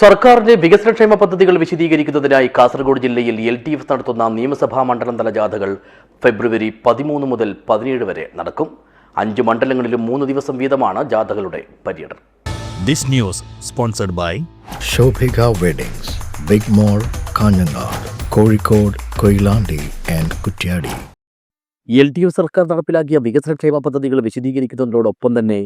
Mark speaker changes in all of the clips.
Speaker 1: സർക്കാരിന്റെ വികസനക്ഷേമ പദ്ധതികൾ വിശദീകരിക്കുന്നതിനായി കാസർഗോഡ് ജില്ലയിൽ LDF നടത്തുന്ന നിയമസഭാ മണ്ഡലം തല ജാഥകൾ ഫെബ്രുവരി 13 മുതൽ 17 വരെ നടക്കും. 5 മണ്ഡലങ്ങളിലും 3 ദിവസം വീതമാണ് ജാഥകളുടെ പര്യടനം.
Speaker 2: This news sponsored by
Speaker 3: Shobhika Weddings, Big Mall, Kanyanad, Kozhikode, Koilandi and Kuttiyadi.
Speaker 1: LDF സർക്കാർ നടപ്പിലാക്കിയ വികസനക്ഷേമ പദ്ധതികൾ വിശദീകരിക്കുന്നതിനോടൊപ്പം തന്നെ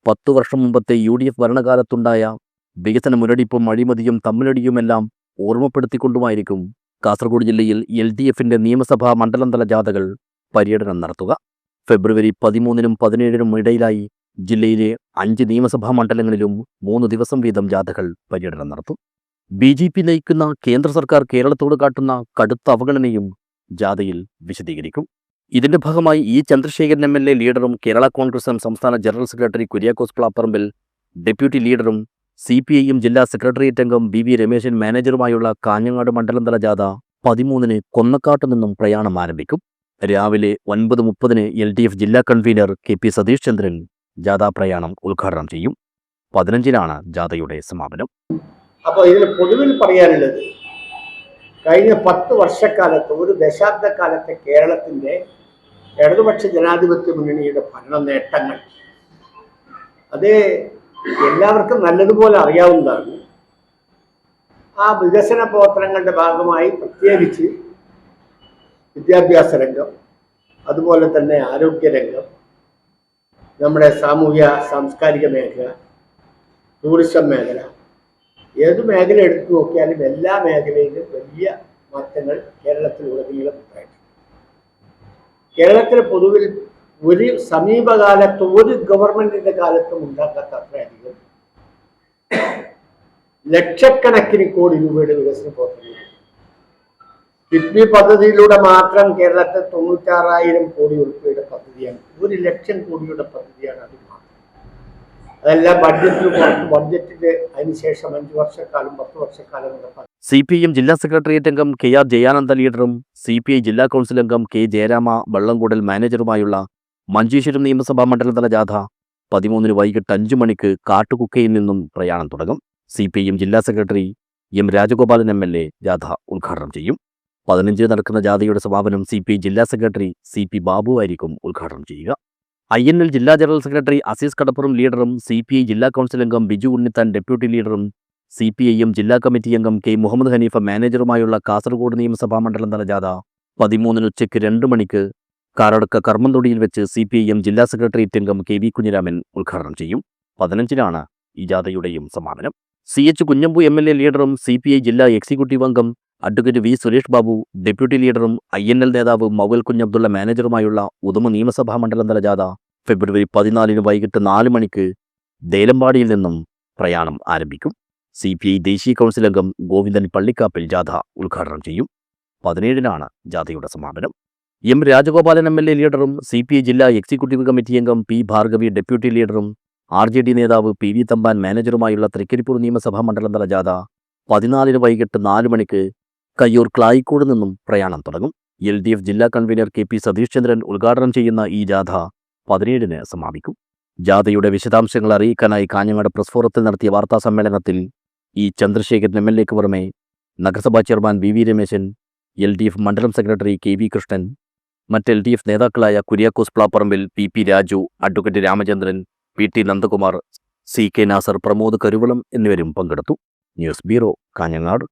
Speaker 1: 10 വർഷം മുമ്പത്തെ UDF ഭരണകാലത്തുണ്ടായ വികസന മുരടിപ്പും അഴിമതിയും തമ്മിലടിയുമെല്ലാം ഓർമ്മപ്പെടുത്തിക്കൊണ്ടുമായിരിക്കും കാസർഗോഡ് ജില്ലയിൽ LDFന്റെ നിയമസഭാ മണ്ഡലം തല ജാഥകൾ പര്യടനം നടത്തുക. ഫെബ്രുവരി 13-നും 17-നും ഇടയിലായി ജില്ലയിലെ 5 നിയമസഭാ മണ്ഡലങ്ങളിലും 3 ദിവസം വീതം ജാഥകൾ പര്യടനം നടത്തും. BJP നയിക്കുന്ന കേന്ദ്ര സർക്കാർ കേരളത്തോട് കാട്ടുന്ന കടുത്ത അവഗണനയും ജാഥയിൽ വിശദീകരിക്കും. ഇതിന്റെ ഭാഗമായി ചന്ദ്രശേഖരൻ MLA ലീഡറും കേരള കോൺഗ്രസ് എം സംസ്ഥാന general secretary Kuriakose Plapparambil deputy ലീഡറും CPIM ജില്ലാ സെക്രട്ടേറിയറ്റ് അംഗം BV രമേശൻ മാനേജറുമായുള്ള കാഞ്ഞങ്ങാട് മണ്ഡലം തല ജാഥ 13-ന് കൊന്നക്കാട്ട് നിന്നും പ്രയാണം ആരംഭിക്കും. രാവിലെ 9:30-ന് LDF ജില്ലാ കൺവീനർ KP സതീഷ് ചന്ദ്രൻ ജാഥാ പ്രയാണം ഉദ്ഘാടനം ചെയ്യും. 15-നാണ് ജാഥയുടെ സമാപനം.
Speaker 4: അപ്പോൾ ഇതിൽ പൊതുവിൽ പറയാനുള്ളത്, കഴിഞ്ഞ 10 വർഷക്കാലത്ത്, ഒരു ദശാബ്ദക്കാലത്തെ കേരളത്തിൻ്റെ ഇടതുപക്ഷ ജനാധിപത്യ മുന്നണിയുടെ ഭരണ നേട്ടങ്ങൾ അത് എല്ലാവർക്കും നല്ലതുപോലെ അറിയാവുന്നതാണ്. ആ വികസന പ്രവർത്തനങ്ങളുടെ ഭാഗമായി പ്രത്യേകിച്ച് വിദ്യാഭ്യാസ രംഗം, അതുപോലെ തന്നെ ആരോഗ്യരംഗം, നമ്മുടെ സാമൂഹ്യ സാംസ്കാരിക മേഖല, ടൂറിസം മേഖല, ഏത് മേഖല എടുത്തു നോക്കിയാലും എല്ലാ മേഖലയിലും വലിയ മാറ്റങ്ങൾ കേരളത്തിലുടനീളം ഉണ്ടായിട്ടുണ്ട്. കേരളത്തിൽ പൊതുവിൽ ഒരു സമീപകാലത്ത് ഒരു ഗവൺമെന്റിന്റെ കാലത്തും ഉണ്ടാക്കാത്ത അത്രയധികം ലക്ഷക്കണക്കിന് കോടി രൂപയുടെ വികസന പ്രവർത്തനങ്ങൾ. കിഡ്നി പദ്ധതിയിലൂടെ മാത്രം കേരളത്തിൽ 96,000 കോടി രൂപയുടെ പദ്ധതിയാണ്. 1 ലക്ഷം കോടിയുടെ പദ്ധതിയാണ് അത് മാത്രം. അതെല്ലാം ബഡ്ജറ്റിന്റെ അതിനുശേഷം 5 വർഷക്കാലം 10 വർഷക്കാലം നടപ്പാക്കി.
Speaker 1: CPIM ജില്ലാ സെക്രട്ടേറിയറ്റ് അംഗം KR ജയാനന്ദ ലീഡറും CPI ജില്ലാ കൗൺസിൽ അംഗം K ജയരാമ വള്ളംകൂടൽ മാനേജറുമായുള്ള മഞ്ചേശ്വരം നിയമസഭാ മണ്ഡലം തല ജാഥ 13-ന് വൈകിട്ട് 5 മണിക്ക് കാട്ടുകുക്കയിൽ നിന്നും പ്രയാണം തുടങ്ങും. CPIM ജില്ലാ സെക്രട്ടറി M രാജഗോപാലൻ MLA ജാഥ ഉദ്ഘാടനം ചെയ്യും. 15-ന് നടക്കുന്ന ജാഥയുടെ സമാപനം CPI ജില്ലാ സെക്രട്ടറി CP ബാബു ആയിരിക്കും ഉദ്ഘാടനം ചെയ്യുക. INL ജില്ലാ ജനറൽ സെക്രട്ടറി അസീസ് കടപ്പുറം ലീഡറും CPI ജില്ലാ കൗൺസിൽ അംഗം ബിജു ഉണ്ണിത്താൻ ഡെപ്യൂട്ടി ലീഡറും CPIM ജില്ലാ കമ്മിറ്റി അംഗം K മുഹമ്മദ് ഹനീഫ മാനേജറുമായുള്ള കാസർഗോഡ് നിയമസഭാ മണ്ഡലം തല ജാഥ 13-ന് ഉച്ചയ്ക്ക് 2 മണിക്ക് കാറടക്ക കർമ്മന്തൊടിയിൽ വെച്ച് CPIM ജില്ലാ സെക്രട്ടേറിയറ്റ് അംഗം KV കുഞ്ഞിരാമൻ ഉദ്ഘാടനം ചെയ്യും. 15-നാണ് ഈ ജാഥയുടെയും സമാപനം. CH കുഞ്ഞമ്പു MLA ലീഡറും CPI ജില്ലാ എക്സിക്യൂട്ടീവ് അംഗം advocate V Suresh Babu deputy ലീഡറും INL നേതാവ് മൗവൽ കുഞ്ഞബ്ദുള്ള മാനേജറുമായുള്ള ഉദുമ നിയമസഭാ മണ്ഡലം തല ജാഥ ഫെബ്രുവരി 14-ന് വൈകിട്ട് 4 മണിക്ക് ദേലമ്പാടിയിൽ നിന്നും പ്രയാണം ആരംഭിക്കും. CPI ദേശീയ കൗൺസിൽ അംഗം ഗോവിന്ദൻ പള്ളിക്കാപ്പിൽ ജാഥ ഉദ്ഘാടനം ചെയ്യും. 17-നാണ് ജാഥയുടെ സമാപനം. M രാജഗോപാലൻ MLA ലീഡറും CPI ജില്ലാ എക്സിക്യൂട്ടീവ് കമ്മിറ്റി അംഗം P ഭാർഗവി ഡെപ്യൂട്ടി ലീഡറും RJD നേതാവ് PV തമ്പാൻ മാനേജറുമായുള്ള തൃക്കരിപ്പൂർ നിയമസഭാ മണ്ഡലം തല ജാഥ 14-ന് വൈകിട്ട് 4 മണിക്ക് കയ്യൂർ ക്ലായിക്കോട് നിന്നും പ്രയാണം തുടങ്ങും. LDF ജില്ലാ കൺവീനർ KP സതീഷ് ചന്ദ്രൻ ഉദ്ഘാടനം ചെയ്യുന്ന ഈ ജാഥ 17-ന് സമാപിക്കും. ജാഥയുടെ വിശദാംശങ്ങൾ അറിയിക്കാനായി കാഞ്ഞങ്ങാട് പ്രസ് ഫോറത്തിൽ നടത്തിയ വാർത്താ സമ്മേളനത്തിൽ ചന്ദ്രശേഖരൻ MLAക്ക് പുറമെ നഗരസഭാ ചെയർമാൻ BV രമേശൻ, LDF മണ്ഡലം സെക്രട്ടറി KV കൃഷ്ണൻ, മറ്റ് LDF നേതാക്കളായ Kuriakose Plapparambil, PP Raju, advocate Ramachandran, PT Nandakumar, CK Nasar, Pramod Karuvalam എന്നിവരും പങ്കെടുത്തു. News bureau, Kanhangad.